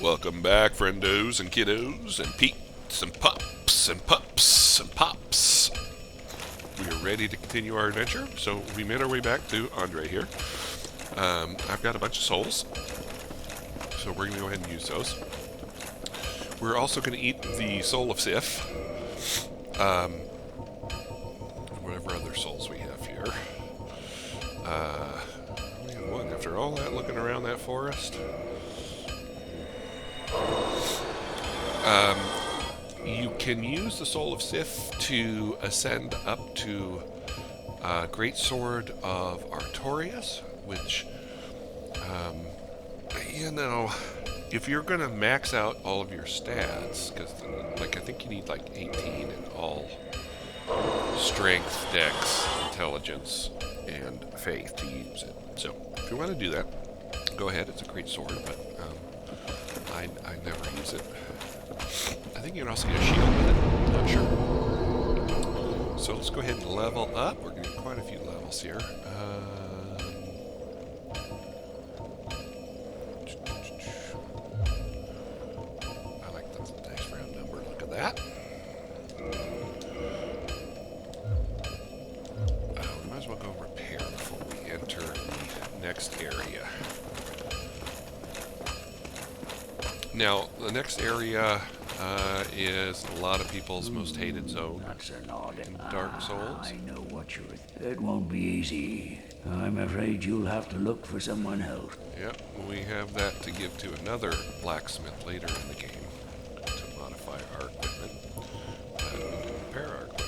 Welcome back, friendos and kiddos and peeps and pups and pups and pops. We are ready to continue our adventure, so we made our way back to Andre here. I've got a bunch of souls, so we're going to go ahead and use those. We're also going to eat the soul of Sif, whatever other souls we have here. We have one. After all that looking around that forest, you can use the soul of Sif to ascend up to Great Sword of Artorias, which, if you're going to max out all of your stats, because, I think you need, 18 in all strength, dex, intelligence, and faith to use it. So, if you want to do that, go ahead. It's a great sword, but I never use it. I think you can also get a shield with it. Not sure. So let's go ahead and level up. We're going to get quite a few levels here. I like the nice round number. Look at that. We might as well go repair before we enter the next area. Now, the next area is a lot of people's most hated zone in Dark Souls. I know what you're... It won't be easy. I'm afraid you'll have to look for someone else. Yep, we have that to give to another blacksmith later in the game to modify our equipment. We can repair our equipment.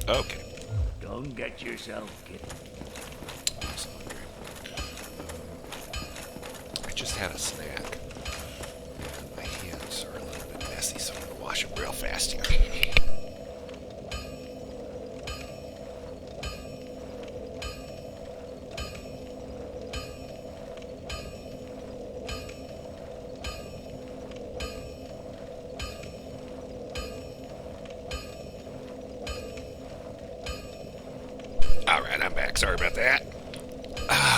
Okay. Don't get yourself killed. I just had a snack, and my hands are a little bit messy, so I'm going to wash them real fast here. Alright, I'm back. Sorry about that.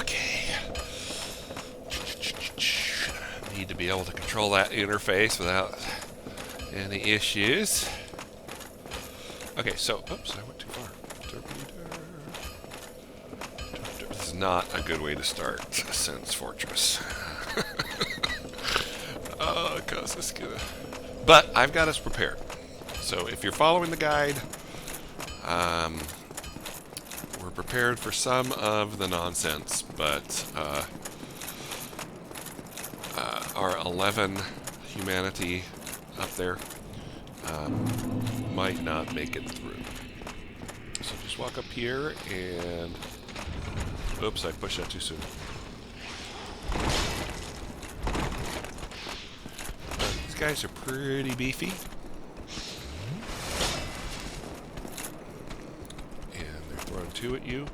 Okay. Need to be able to control that interface without any issues. Okay, so, oops, I went too far. This is not a good way to start Ascent's Fortress. Oh, cause it's gonna... But I've got us prepared. So if you're following the guide, we're prepared for some of the nonsense, but our 11 humanity up there might not make it through. So just walk up here and... Oops, I pushed that too soon. These guys are pretty beefy. Throwing two at you.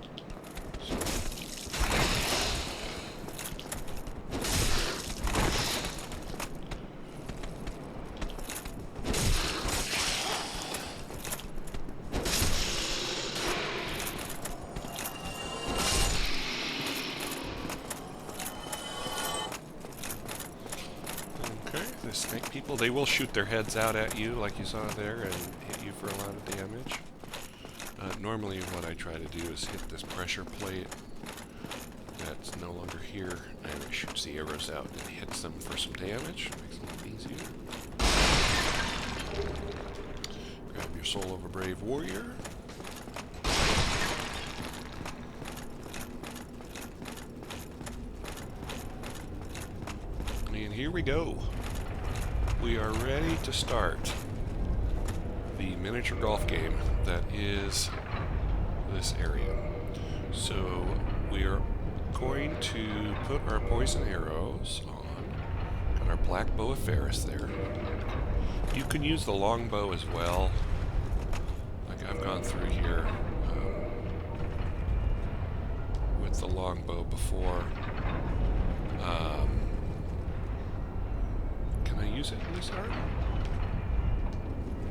Okay, the snake people, they will shoot their heads out at you like you saw there and hit you for a lot of damage. Normally what I try to do is hit this pressure plate that's no longer here, and it shoots the arrows out and hits them for some damage. Makes it a little easier. Grab your soul of a brave warrior. And here we go. We are ready to start the miniature golf game that is this area. So we are going to put our poison arrows on. Got our black bow of Ferris there. You can use the long bow as well. Like I've gone through here with the long bow before. Can I use it in this art?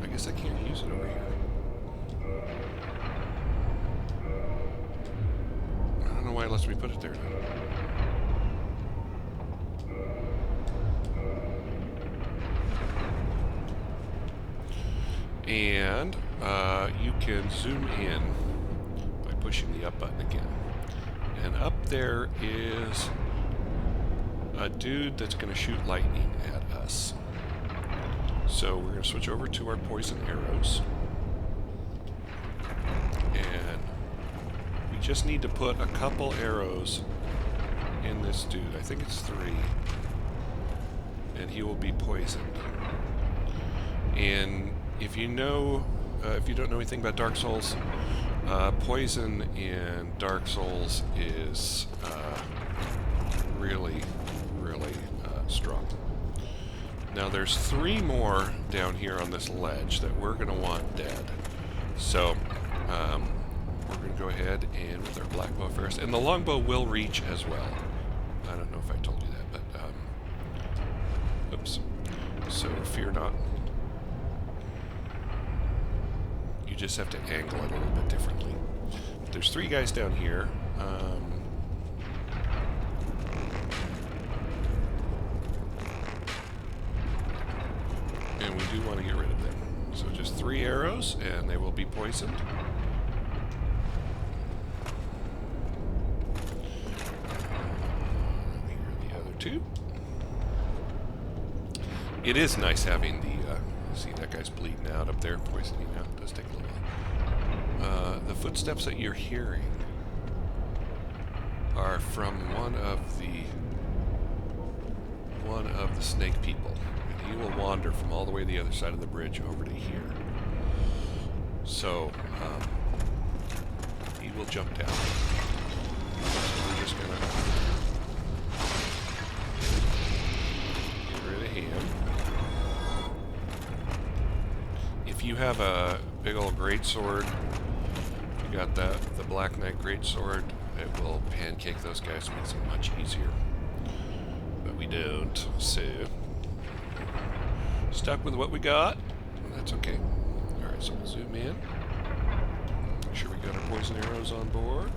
I guess I can't use it over here. I don't know why it lets me put it there. And you can zoom in by pushing the up button again. And up there is a dude that's going to shoot lightning at us. So we're going to switch over to our poison arrows. And we just need to put a couple arrows in this dude. I think it's 3. And he will be poisoned. And if you know, if you don't know anything about Dark Souls, poison in Dark Souls is really, really strong. Now there's 3 more down here on this ledge that we're going to want dead. So we're going to go ahead and with our black bow first, and the longbow will reach as well. I don't know if I told you that, but oops. So fear not. You just have to angle it a little bit differently. But there's 3 guys down here. And we do want to get rid of them. So just 3 arrows, and they will be poisoned. Here are the other 2. It is nice having the... see, that guy's bleeding out up there, poisoning out. It does take a little while. The footsteps that you're hearing are from one of the snake people. And he will wander from all the way to the other side of the bridge over to here. So, he will jump down. So we're just gonna get rid of him. If you have a big old greatsword, you got the Black Knight greatsword, it will pancake those guys, makes it much easier. But we don't, so stuck with what we got. That's okay. Alright, so we'll zoom in. Make sure we got our poison arrows on board.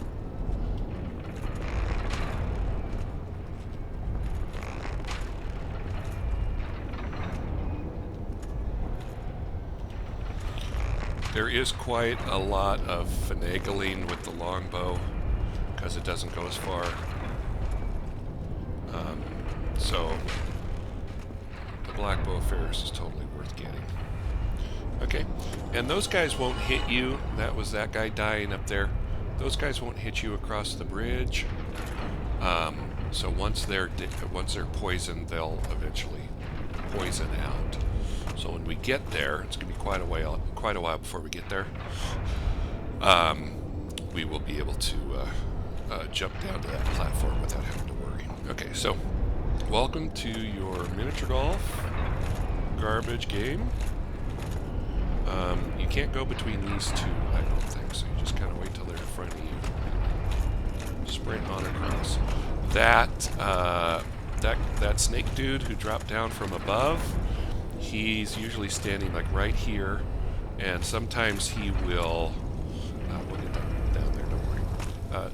There is quite a lot of finagling with the longbow because it doesn't go as far. So the black bow of Ferris is totally worth getting. Okay, and those guys won't hit you. That was that guy dying up there. Those guys won't hit you across the bridge. So once they're poisoned, they'll eventually poison out. So when we get there, it's going to be quite a while before we get there. We will be able to jump down to that platform without having to worry. Okay, so welcome to your miniature golf garbage game. You can't go between these 2, I don't think, so you just kind of wait till they're in front of you. Sprint on across. That snake dude who dropped down from above, he's usually standing like right here, and sometimes he will, we'll get down there, don't worry.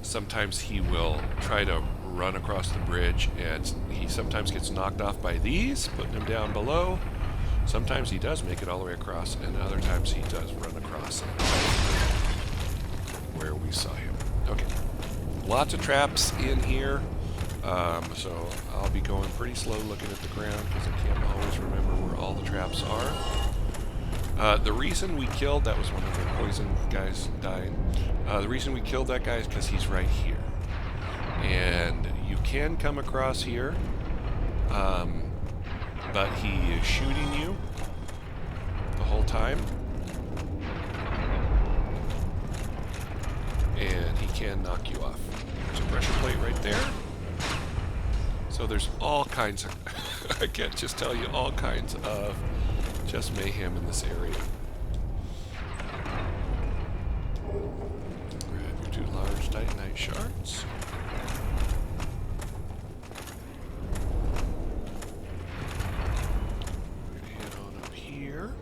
Sometimes he will try to run across the bridge, and he sometimes gets knocked off by these, putting him down below. Sometimes he does make it all the way across, and other times he does run across where we saw him. Okay, lots of traps in here. So I'll be going pretty slow looking at the ground because I can't always remember where all the traps are. The reason we killed, that was one of the poison guys dying. The reason we killed that guy is because he's right here. And you can come across here, but he is shooting you the whole time. And he can knock you off. There's a pressure plate right there. So there's all kinds of, I can't just tell you, all kinds of just mayhem in this area. Grab your 2 large titanite shards. We're gonna head on up here.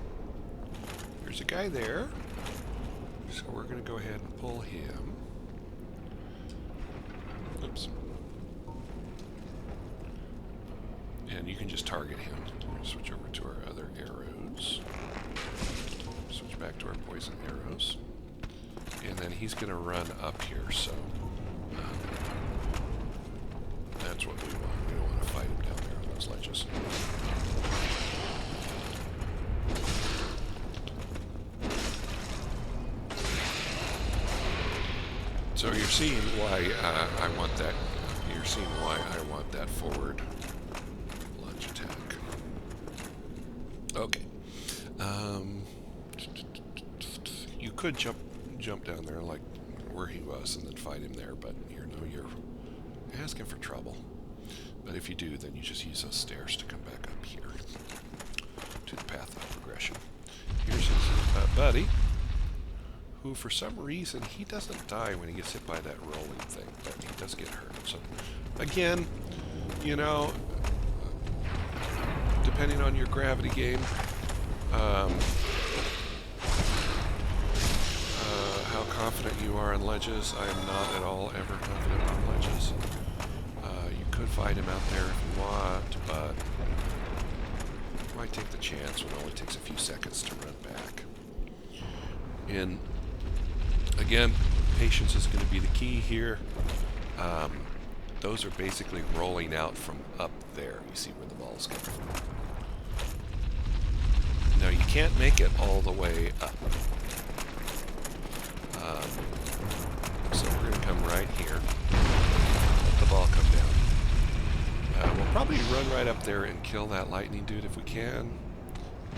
There's a guy there. So we're going to go ahead and pull him. Oops. And you can just target him. Switch over to our other arrows. Switch back to our poison arrows. And then he's going to run up here, so that's what we want. We don't want to fight him down there on those ledges. So you're seeing why I want that. You're seeing why I want that forward lunge attack. Okay. You could jump down there like where he was and then fight him there, but you're asking for trouble. But if you do, then you just use those stairs to come back up here to the path of progression. Here's his buddy, who for some reason he doesn't die when he gets hit by that rolling thing, but he does get hurt. So again, you know, depending on your gravity game, how confident you are on ledges. I am not at all ever confident on ledges. You could fight him out there if you want, but you might take the chance when it only takes a few seconds to run back. And again, patience is going to be the key here. Those are basically rolling out from up there. You see where the ball's coming from. Now you can't make it all the way up. So we're going to come right here. Let the ball come down. We'll probably run right up there and kill that lightning dude if we can.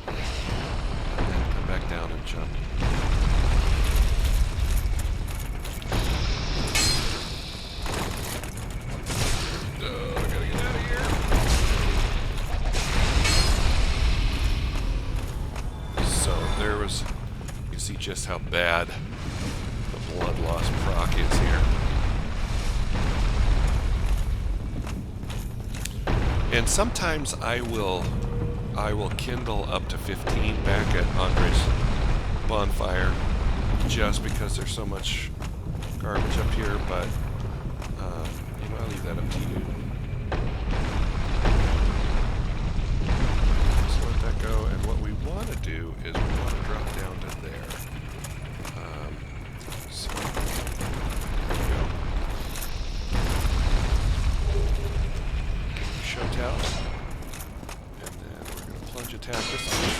And then come back down and jump. I gotta get out of here. So there was, you see just how bad the blood loss proc is here. And sometimes I will kindle up to 15 back at Andre's bonfire just because there's so much garbage up here, but I'll leave that up to you. Just let that go, and what we want to do is we want to drop down to there. So, there we go. Shout out. And then we're going to plunge attack this time.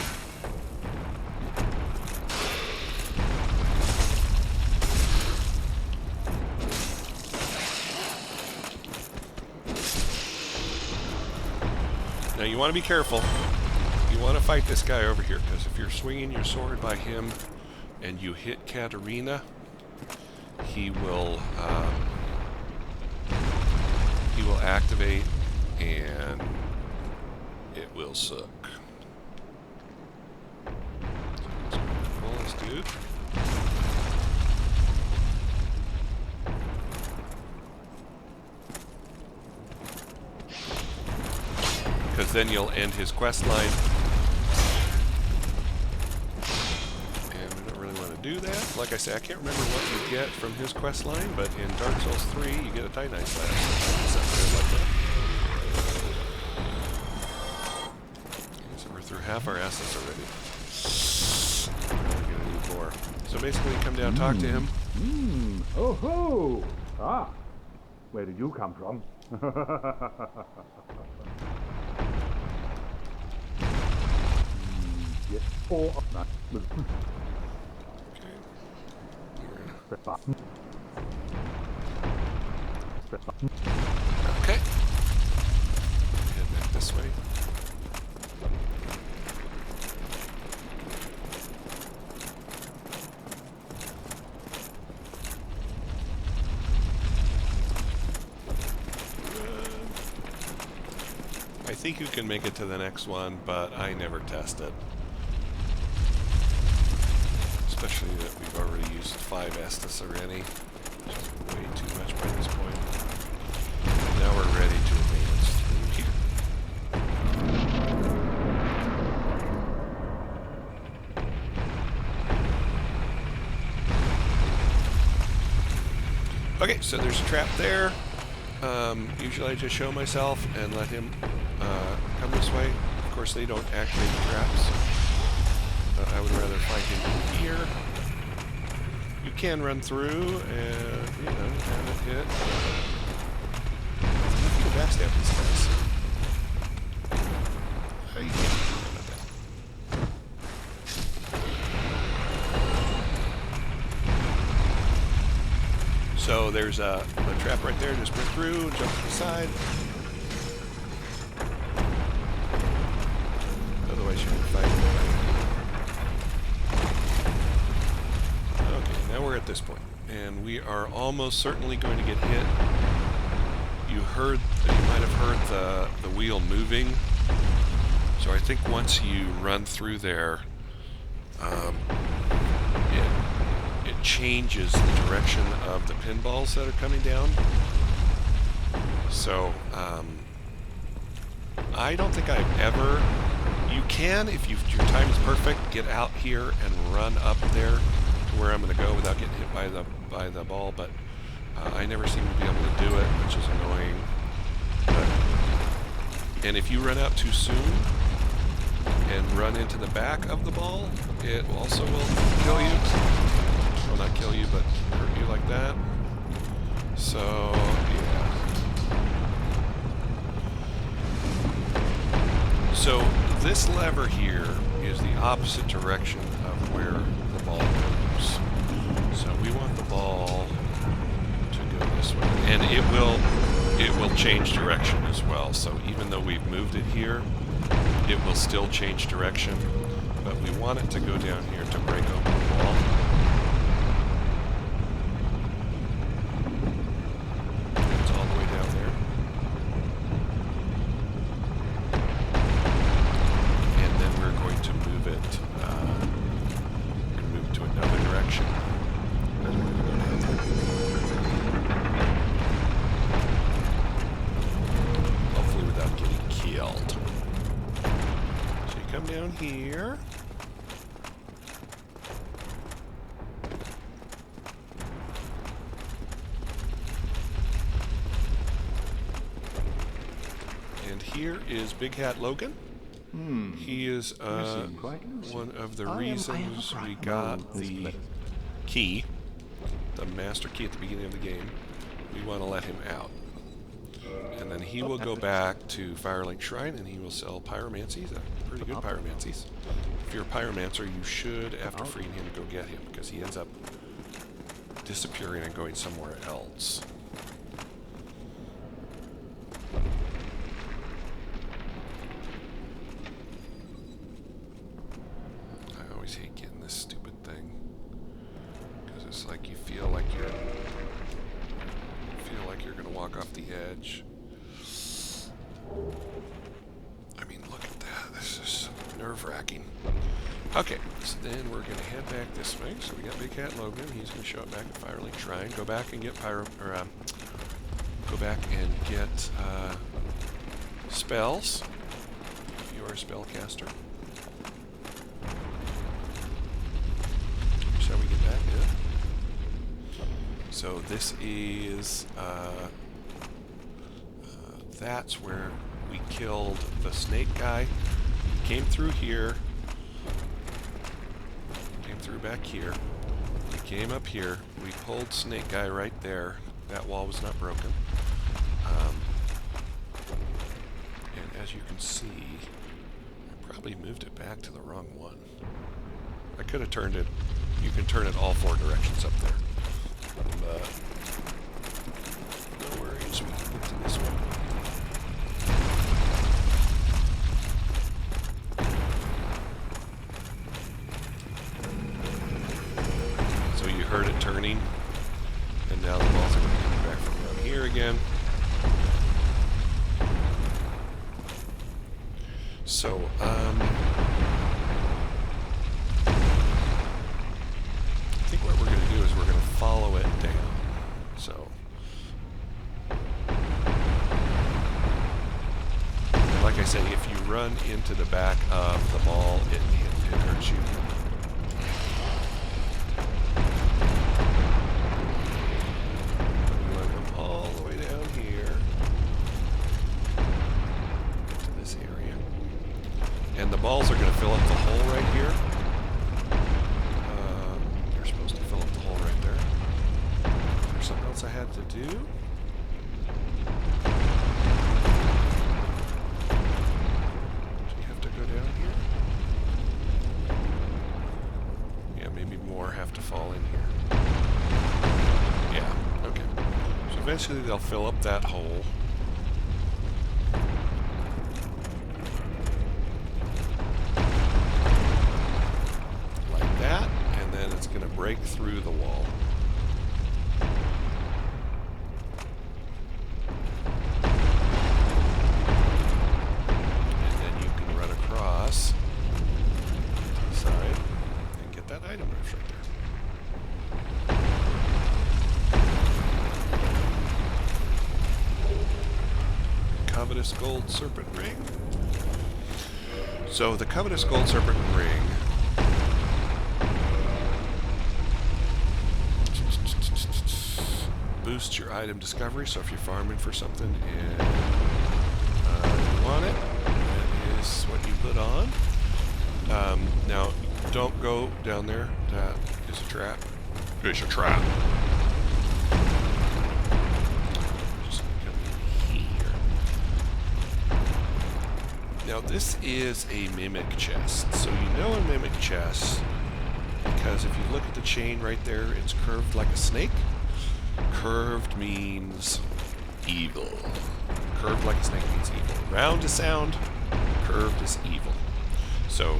Now you want to be careful. You want to fight this guy over here, because if you're swinging your sword by him and you hit Katarina, he will activate and it will suck. So let's pull this dude. Because then you'll end his quest line. And we don't really want to do that. Like I say, I can't remember what you get from his quest line, but in Dark Souls 3, you get a Titanite Slash. Like that. So we're through half our assets already. We're going to need more. So basically, come down, talk to him. Oh ho! Ah, where did you come from? Yes. Oh, no. Press button. Press button. Okay. Head back this way. I think you can make it to the next one, but I never test it. Especially that we've already used 5 Estus already, which is way too much by this point. Now we're ready to advance through here. Okay, so there's a trap there. Usually I just show myself and let him come this way. Of course, they don't activate the traps. I would rather fight him here. You can run through and, you know, have it hit. You can backstab these guys. How you doing about that? So there's a trap right there. Just sprint through, jump to the side. Otherwise, you're fighting. Okay, now we're at this point, and we are almost certainly going to get hit. You might have heard the wheel moving. So I think once you run through there, it changes the direction of the pinballs that are coming down. So I don't think I've ever. You can, if your time is perfect, get out here and run up there to where I'm going to go without getting hit by the ball, but I never seem to be able to do it, which is annoying. And if you run out too soon and run into the back of the ball, it also will kill you. Well, not kill you, but hurt you like that. So, yeah. So, this lever here is the opposite direction of where the ball goes. So we want the ball to go this way. And it will change direction as well. So even though we've moved it here, it will still change direction. But we want it to go down here to break open the wall. It's all the way down there. And then we're going to move it. We're going to move it to another direction. And we're going to go down there. Hopefully without getting killed. So you come down here. And here is Big Hat Logan. He is one of the reasons we got the key, the master key at the beginning of the game. We want to let him out. And then he will go back to Firelink Shrine and he will sell pyromancies, pretty good pyromancies. If you're a pyromancer, you should, after freeing him, go get him, because he ends up disappearing and going somewhere else. I always hate getting this stupid thing, because it's like you feel like you're going to walk off the edge. I mean, look at that. This is nerve-wracking. Okay, so then we're going to head back this way. So we got Big Cat Logan. He's going to show up back at Firelink Shrine. Go back and get spells if you are a spellcaster. Shall we get that? Yeah. So this is that's where we killed the snake guy. He came through here. Came through back here. We came up here. We pulled snake guy right there. That wall was not broken. And as you can see, I probably moved it back to the wrong one. I could have turned it. You can turn it all four directions up there. No worries, we can get to this one. So you heard it turning, and now the balls are going to be coming back from around here again. So, I think what we're going to do is we're going to follow it down. So, like I say, if you run into the back of the ball, it hurts you. balls are going to fill up the hole right here. They're supposed to fill up the hole right there. Is there something else I had to do? Do you have to go down here? Yeah, maybe more have to fall in here. Yeah, okay. So eventually they'll fill up that hole. Like that, and then it's going to break through the wall. And then you can run across to the side and get that item right there. Covetous Gold Serpent Ring. So the Covetous Gold Serpent Ring boosts your item discovery. So if you're farming for something and you want it, that is what you put on. Now, don't go down there. That is a trap. It's a trap. Now this is a mimic chest, so you know a mimic chest because if you look at the chain right there, it's curved like a snake. Curved means evil. Curved like a snake means evil. Round is sound, curved is evil. So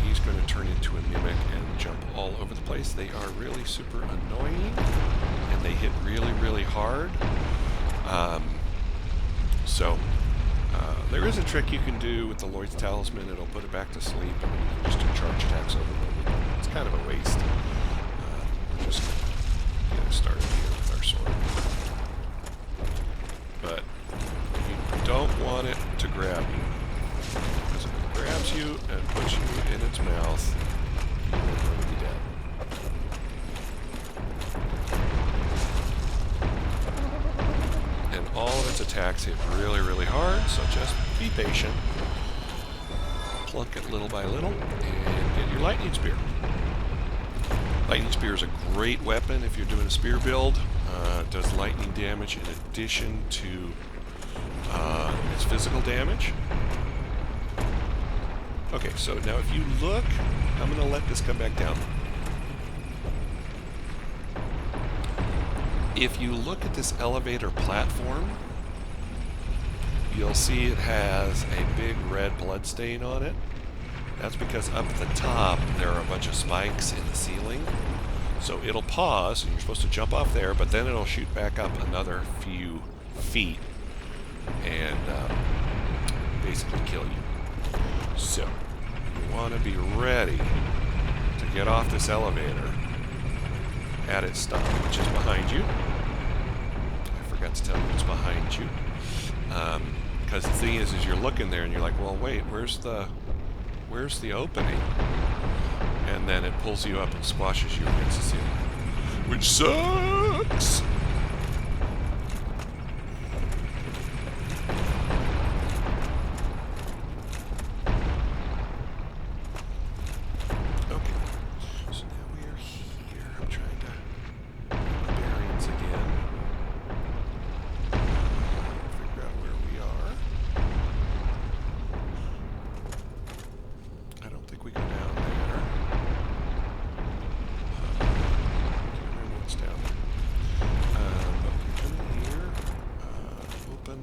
he's going to turn into a mimic and jump all over the place. They are really super annoying, and they hit really, really hard. There is a trick you can do with the Lloyd's Talisman. It'll put it back to sleep, and you can just do charge attacks over them. It's kind of a waste. We're just going to get started here with our sword. But you don't want it to grab you. Because if it grabs you and puts you in its mouth, you are going to be dead. And all of its attacks hit really, really hard, so just be patient. Plunk it little by little, and get your lightning spear. Lightning spear is a great weapon if you're doing a spear build. It does lightning damage in addition to its physical damage. Okay, so now if you look, I'm going to let this come back down. If you look at this elevator platform, you'll see it has a big red blood stain on it. That's because up at the top there are a bunch of spikes in the ceiling. So it'll pause, and you're supposed to jump off there, but then it'll shoot back up another few feet and basically kill you. So you want to be ready to get off this elevator at its stop, which is behind you. I forgot to tell you it's behind you. Because the thing is you're looking there and you're like, well, wait, where's the opening? And then it pulls you up and squashes you against the ceiling, which sucks.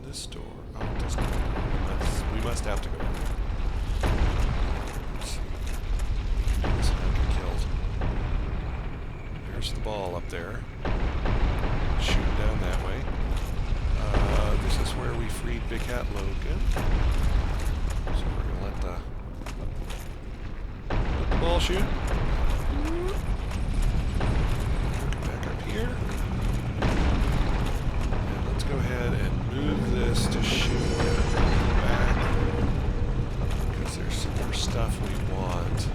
This door. Oh, it doesn't. We must have to go down there. Let's see. We can do this and not get killed. There's the ball up there. Shooting down that way. This is where we freed Big Hat Logan. So we're gonna let the ball shoot. Back up here. And let's go ahead and move this to shoot back, because there's some more stuff we want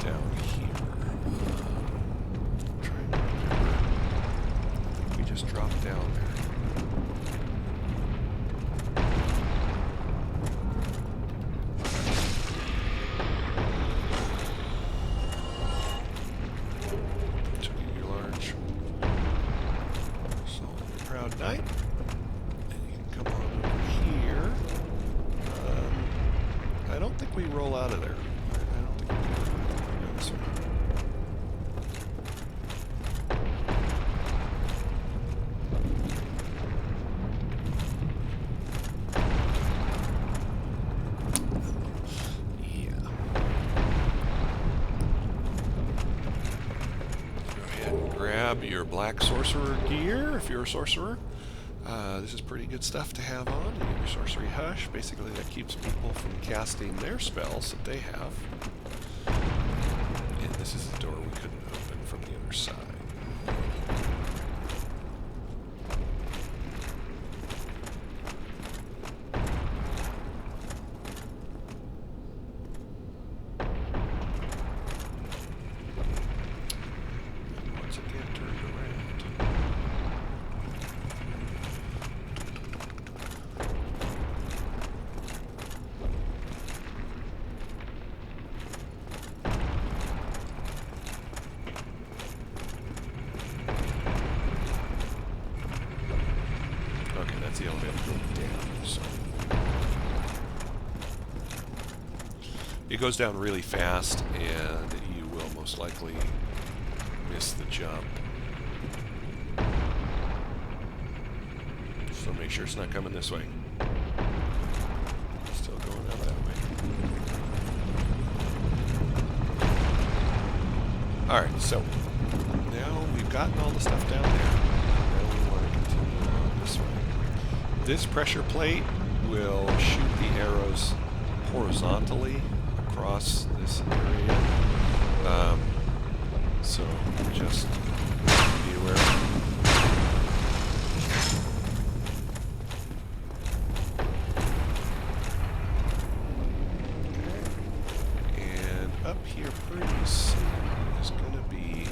down here. I'm trying to remember. I think we just dropped down there. about night. And you can come on over here. I don't think we roll out of there. I don't think we do. We go this way. Grab your black sorcerer gear if you're a sorcerer. This is pretty good stuff to have on. You get your sorcery hush. Basically, that keeps people from casting their spells that they have. And this is the door we couldn't open from the other side. The elevator going down, so it goes down really fast, and you will most likely miss the jump. So make sure it's not coming this way. Still going out that way. All right, so now we've gotten all the stuff down there. Now we want to continue on this way. This pressure plate will shoot the arrows horizontally across this area. So just be aware. Okay. And up here pretty soon is going to be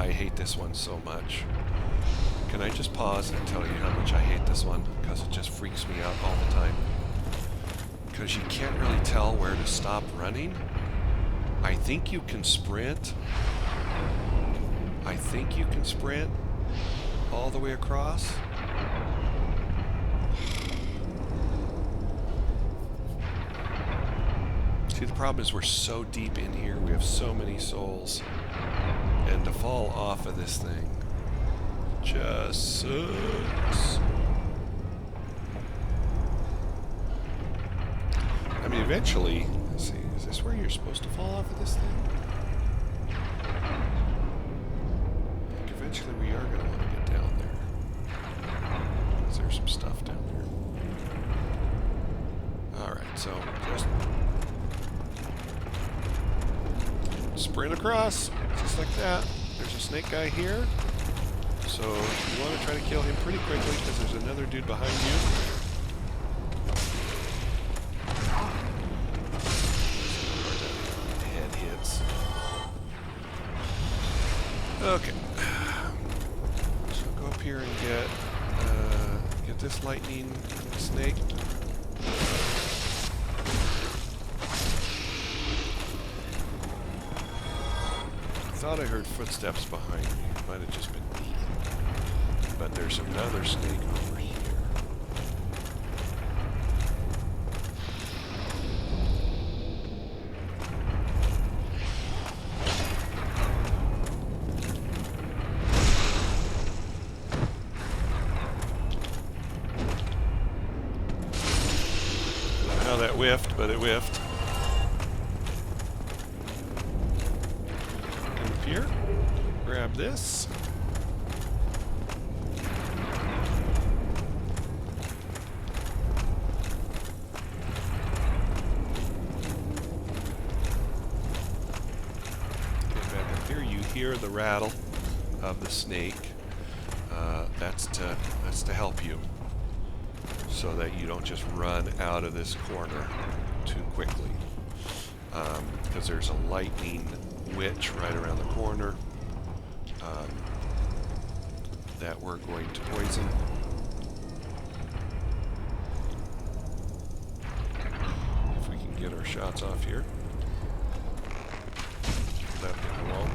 I hate this one so much. Can I just pause and tell you how much I hate this one? Because it just freaks me out all the time. Because you can't really tell where to stop running. I think you can sprint. I think you can sprint all the way across. See, the problem is we're so deep in here. We have so many souls. And to fall off of this thing just sucks. I mean, eventually, let's see, is this where you're supposed to fall off of this thing? I think eventually we are going to want to get down there. Because there's some stuff down there. Alright, so just sprint across. Just like that. There's a snake guy here. So you want to try to kill him pretty quickly because there's another dude behind you. Head hits. Okay. So go up here and get this lightning snake. I thought I heard footsteps behind me. It might have just been me. But there's another snake over here. I don't know how that whiffed, but it whiffed. Here, grab this. Get back up here. You hear the rattle of the snake. That's to help you, so that you don't just run out of this corner too quickly. Because there's a lightning witch right around the corner that we're going to poison. If we can get our shots off here. Without hitting the wall.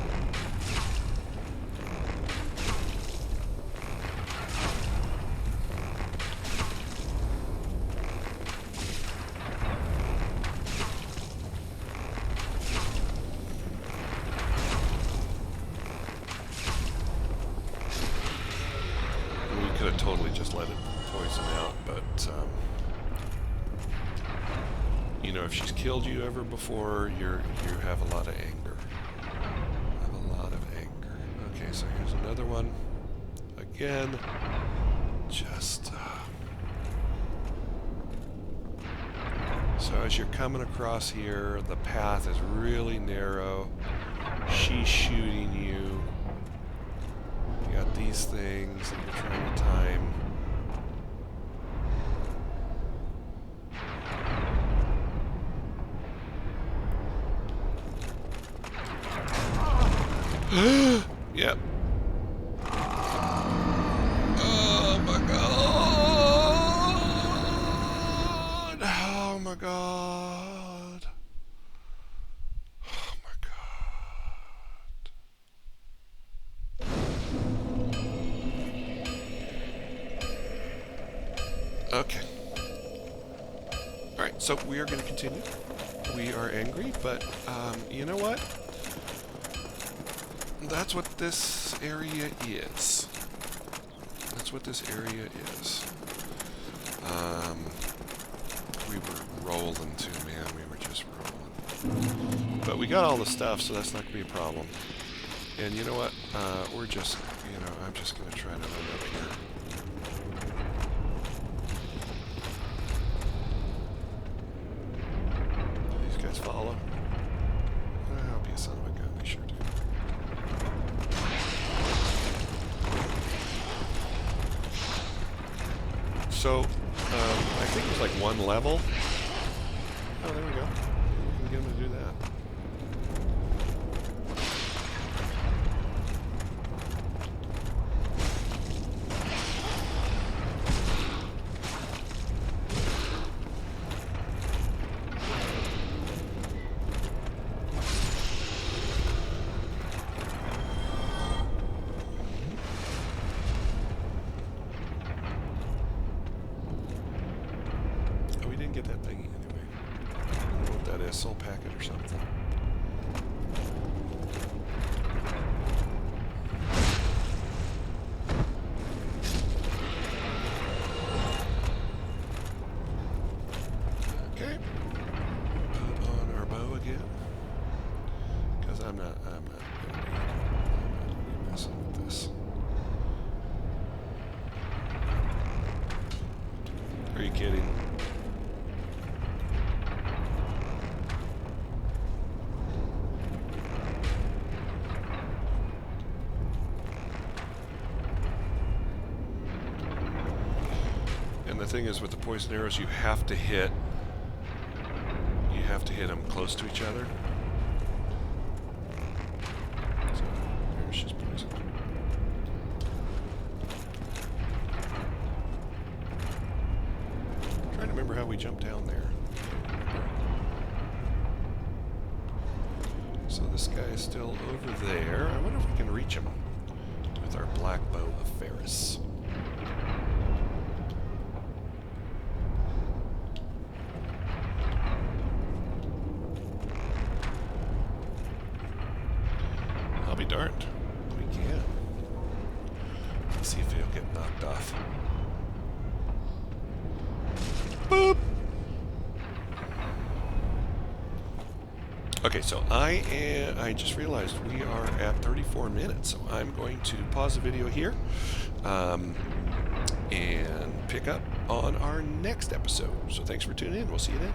We could have totally just let it poison out, but you know, if she's killed you ever before, you have a lot of anger. Have a lot of anger. Okay, so here's another one. Again, just so as you're coming across here, the path is really narrow. She's shooting you. You got these things that you're trying to time. Yep. Oh my god. Oh my god. Oh my god. Okay. Alright, so we are going to continue. We are angry, but you know what? That's what this area is. That's what this area is. We were rolling too, man. We were just rolling. But we got all the stuff, so that's not going to be a problem. And you know what? We're just, you know, I'm just going to try to run up here. These guys follow. I'll be a son of a gun. They sure do. So, I think there's like one level. Oh, there we go. We can get him to do that. Get that thingy anyway. I don't know what that is, soul packet or something. Okay. Put on our bow again. Because I'm not gonna be messing with this. Are you kidding? And the thing is, with the poison arrows, you have to hit them close to each other. So, there she's poisoned. I'm trying to remember how we jumped down there. So this guy is still over there. I wonder if we can reach him with our black bow of Ferris. I'll be darned. We can. Let's see if he'll get knocked off. Boop! Okay, so I just realized we are at 34 minutes, so I'm going to pause the video here and pick up on our next episode. So thanks for tuning in. We'll see you then.